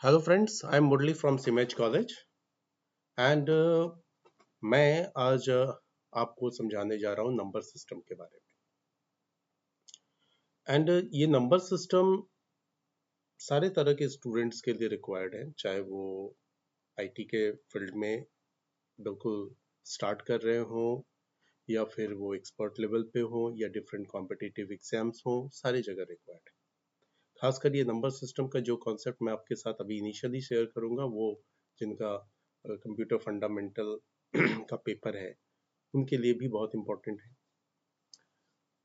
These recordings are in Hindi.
Hello friends, I am Murali from Cimage college and मैं आज आपको समझाने जा रहा हूँ नंबर सिस्टम के बारे में। एंड ये नंबर सिस्टम सारे तरह के स्टूडेंट्स के लिए रिक्वायर्ड है, चाहे वो आईटी के फील्ड में बिल्कुल स्टार्ट कर रहे हो या फिर वो एक्सपर्ट लेवल पे हो या डिफरेंट कॉम्पिटिटिव एग्जाम्स हो, सारी जगह रिक्वायर्ड है। खासकर ये नंबर सिस्टम का जो कॉन्सेप्ट मैं आपके साथ अभी इनिशियली शेयर करूंगा, वो जिनका कंप्यूटर फंडामेंटल का पेपर है उनके लिए भी बहुत इंपॉर्टेंट है।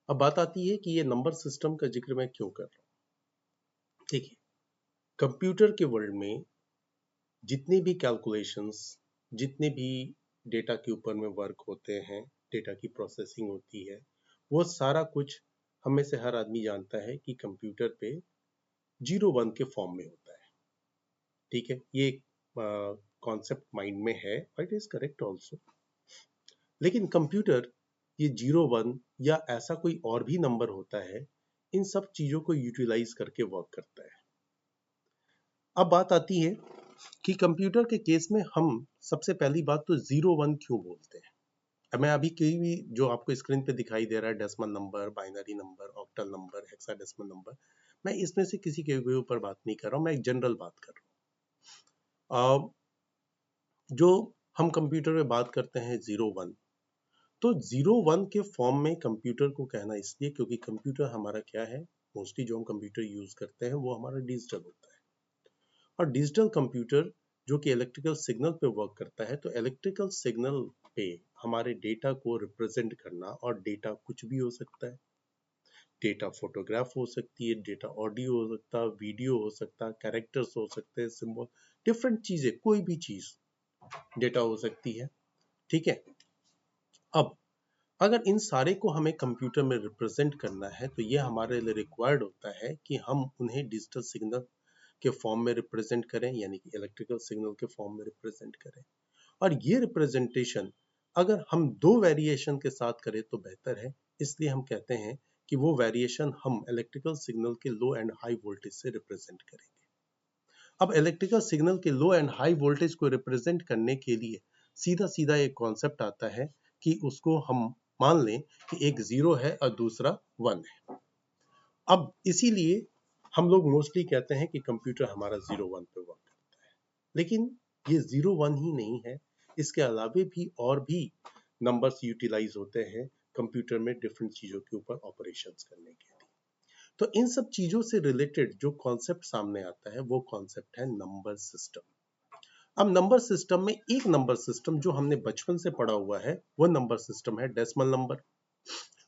अब बात आती है कि ये नंबर सिस्टम का जिक्र मैं क्यों कर रहा हूँ। देखिए, कंप्यूटर के वर्ल्ड में जितने भी कैलकुलेशंस, जितने भी डेटा के ऊपर में वर्क होते हैं, डेटा की प्रोसेसिंग होती है, वो सारा कुछ हम में से हर आदमी जानता है कि कंप्यूटर पे 0-1 के फॉर्म में होता है। ठीक है, ये कॉन्सेप्ट माइंड में है, इट इज करेक्ट ऑल्सो। लेकिन कंप्यूटर ये 0-1 या ऐसा कोई और भी नंबर होता है, इन सब चीजों को यूटिलाइज करके वर्क करता है। अब बात आती है कि कंप्यूटर के केस में हम सबसे पहली बात तो 0-1 क्यों बोलते हैं। अब मैं अभी कोई भी जो आपको स्क्रीन पे दिखाई दे रहा है, decimal number, binary number, octal number, hexadecimal number, मैं इसमें से किसी के ऊपर बात नहीं कर रहा हूं, मैं एक जनरल बात कर रहा हूं। जो हम कंप्यूटर में बात करते हैं 0-1, तो 0-1 के फॉर्म में कंप्यूटर को कहना इसलिए क्योंकि कंप्यूटर हमारा क्या है, मोस्टली जो हम कंप्यूटर यूज करते हैं वो हमारा डिजिटल होता है। और डिजिटल कंप्यूटर जो कि इलेक्ट्रिकल सिग्नल पे वर्क करता है, तो इलेक्ट्रिकल सिग्नल पे हमारे डेटा को रिप्रेजेंट करना, और डेटा कुछ भी हो सकता है। डेटा फोटोग्राफ हो सकती है, डेटा ऑडियो हो सकता है, वीडियो हो सकता है, कैरेक्टर्स हो सकते हैं, सिंबल, डिफरेंट चीजें, कोई भी चीज डेटा हो सकती है। ठीक है। अब अगर इन सारे को हमें कंप्यूटर में रिप्रेजेंट करना है, तो ये हमारे लिए रिक्वायर्ड होता है कि हम उन्हें डिजिटल सिग्नल के फॉर्म में रिप्रेजेंट करें, यानी कि इलेक्ट्रिकल सिग्नल के फॉर्म में रिप्रेजेंट करें। और ये रिप्रेजेंटेशन अगर हम दो वेरिएशन के साथ करें तो बेहतर है, इसलिए हम कहते हैं कि वो वेरिएशन हम इलेक्ट्रिकल सिग्नल के लो एंड हाई वोल्टेज से रिप्रेजेंट करेंगे। अब इलेक्ट्रिकल सिग्नल के लो एंड हाई वोल्टेज को रिप्रेजेंट करने के लिए सीधा सीधा एक कॉन्सेप्ट आता है कि उसको हम मान लें कि एक 0 है और दूसरा 1 है। अब इसीलिए हम लोग मोस्टली कहते हैं कि कंप्यूटर हमारा 0-1 पे वर्क करता है। लेकिन ये 0-1 ही नहीं है, इसके अलावे भी और भी नंबर्स यूटिलाइज होते हैं कंप्यूटर में डिफरेंट चीजों के ऊपर ऑपरेशंस करने के लिए। तो इन सब चीजों से रिलेटेड जो कॉन्सेप्ट सामने आता है, वो कॉन्सेप्ट है नंबर सिस्टम। अब नंबर सिस्टम में एक नंबर सिस्टम जो हमने बचपन से पढ़ा हुआ है, वो नंबर सिस्टम है डेसिमल नंबर।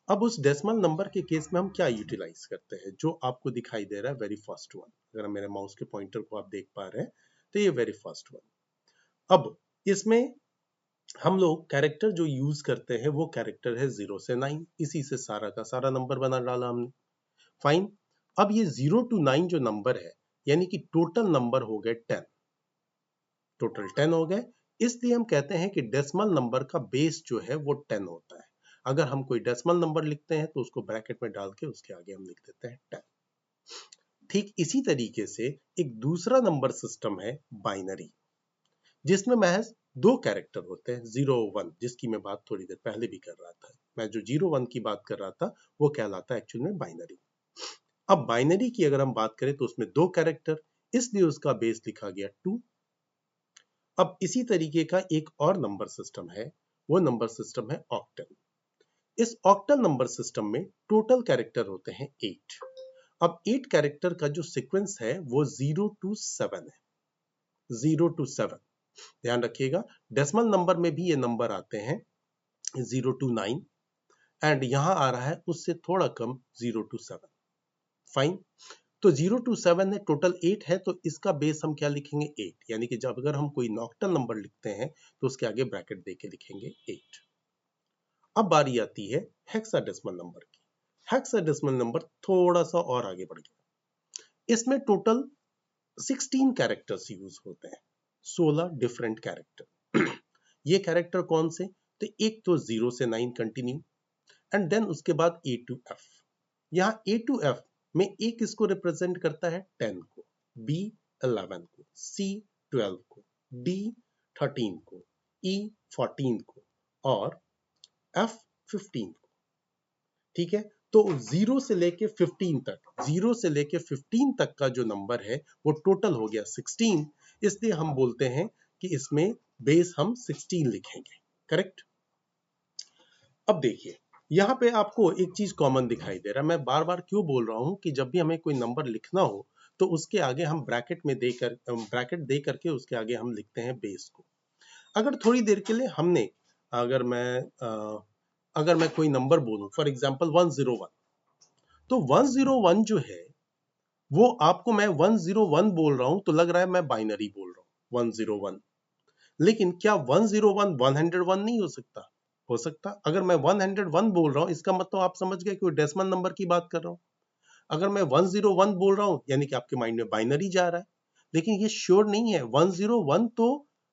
अब उस डेसिमल नंबर के केस में हम क्या यूटिलाइज करते हैं, जो आपको दिखाई दे रहा है, वेरी फर्स्ट वन। अगर मेरे माउस के पॉइंटर को आप देख पा रहे हैं, तो ये वेरी फर्स्ट वन। अब इसमें हम लोग कैरेक्टर जो यूज करते हैं, वो कैरेक्टर है 0 से 9, इसी से सारा का सारा नंबर बना डाला हमने। फाइन। अब ये 0 to 9 जो नंबर है, यानी कि टोटल नंबर हो गए 10, टोटल 10 हो गए। इसलिए हम कहते हैं कि डेसिमल नंबर का बेस जो है वो 10 होता है। अगर हम कोई डेसिमल नंबर लिखते हैं तो उसको ब्रैकेट में डाल के उसके आगे हम लिख देते हैं 10। ठीक इसी तरीके से एक दूसरा नंबर सिस्टम है बाइनरी, जिसमें महज दो कैरेक्टर होते हैं, 0-1, जिसकी मैं बात थोड़ी देर पहले भी कर रहा था। मैं जो 0-1 की बात कर रहा था वो कहलाता है एक्चुअल में बाइनरी। अब बाइनरी की अगर हम बात करें तो उसमें दो कैरेक्टर, इसलिए उसका बेस लिखा गया 2। अब इसी तरीके का एक और नंबर सिस्टम है, वो नंबर सिस्टम है ऑक्टल। इस ऑक्टल नंबर सिस्टम में टोटल कैरेक्टर होते हैं 8। अब 8 कैरेक्टर का जो सीक्वेंस है वो 0 to 7 है। 0 to 7 ध्यान रखिएगा। डेसिमल नंबर में भी ये नंबर आते हैं 0 to 9, एंड यहां आ रहा है उससे थोड़ा कम 0 to 7। फाइन। तो 0 to 7 है, टोटल 8 है, तो इसका बेस हम क्या लिखेंगे, 8। यानी कि जब अगर हम कोई नॉक्टल नंबर लिखते हैं तो उसके आगे ब्रैकेट देके लिखेंगे 8। अब बारी आती है हेक्साडेसिमल नंबर की। हेक्साडेसिमल नंबर थोड़ा सा और आगे बढ़ गया। इसमें टोटल 16 कैरेक्टर्स यूज होते हैं, 16 डिफरेंट कैरेक्टर। ये कैरेक्टर कौन से, तो एक तो 0 से 9 कंटिन्यू, एंड देन उसके बाद A to F। यहाँ A to F में एक इसको रिप्रेजेंट करता है 10 को, B 11 को, C 12 को, D 13 को, E 14 को और F 15 को। ठीक है, तो 0 से लेके 15 तक, 0 से लेके 15 तक का जो नंबर है वो टोटल हो गया 16, इसलिए हम बोलते हैं कि इसमें बेस हम 16 लिखेंगे। करेक्ट। अब देखिए यहाँ पे आपको एक चीज कॉमन दिखाई दे रहा है। मैं बार बार क्यों बोल रहा हूं कि जब भी हमें कोई नंबर लिखना हो तो उसके आगे हम ब्रैकेट दे करके उसके आगे हम लिखते हैं बेस को। अगर थोड़ी देर के लिए हमने अगर मैं अगर मैं कोई नंबर बोलूं फॉर एग्जांपल 101, तो 101 जो है वो आपको मैं 101 बोल रहा हूं तो लग रहा है मैं बाइनरी बोल रहा हूं 101। लेकिन क्या 101 101 नहीं हो सकता? हो सकता। अगर मैं 101 बोल रहा हूं इसका मतलब आप समझ गए कि डेसिमल नंबर की बात कर रहा हूं। अगर मैं 101 बोल रहा हूं यानी कि आपके माइंड में बाइनरी जा रहा है, लेकिन ये श्योर नहीं है। 101 तो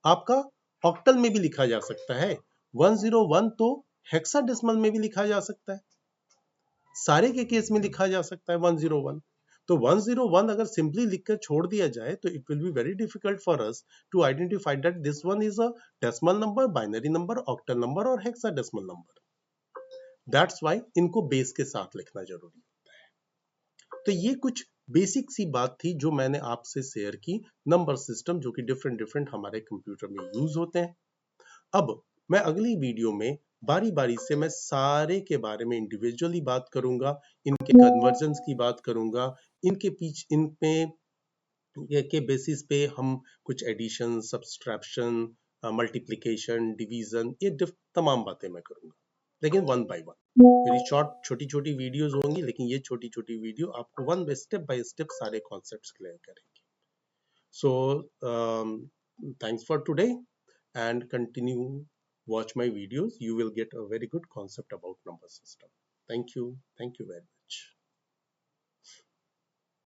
आपका ऑक्टल में भी लिखा जा सकता है, 101 तो हेक्साडेसिमल में भी लिखा जा सकता है, सारे के केस में लिखा जा सकता है 101। तो 101 अगर सिंपली लिखकर छोड़ दिया जाए तो it will be very difficult for us to identify that this one is a decimal number, binary number, octal number और हेक्साडेसिमल नंबर। दैट्स व्हाई इनको बेस के साथ लिखना जरूरी है। तो ये कुछ बेसिक सी बात थी जो मैंने आपसे शेयर की, नंबर सिस्टम जो कि डिफरेंट डिफरेंट हमारे कंप्यूटर में यूज होते हैं। अब मैं अगली वीडियो में बारी बारी से मैं सारे के बारे में इंडिविजुअली बात करूंगा, इनके कन्वर्जन्स की बात करूंगा, इनके पीछे इनमें के बेसिस पे हम कुछ एडिशन, सब्सट्रैक्शन, मल्टीप्लिकेशन, डिवीजन, ये तमाम बातें मैं करूंगा, लेकिन वन बाय वन। मेरी छोटी छोटी वीडियोस होंगी, लेकिन ये छोटी छोटी वीडियो आपको बाय स्टेप सारे कॉन्सेप्ट्स क्लियर करेंगे। So thanks for today and continue watch my videos. You will get a very good concept about number system. Thank you very much.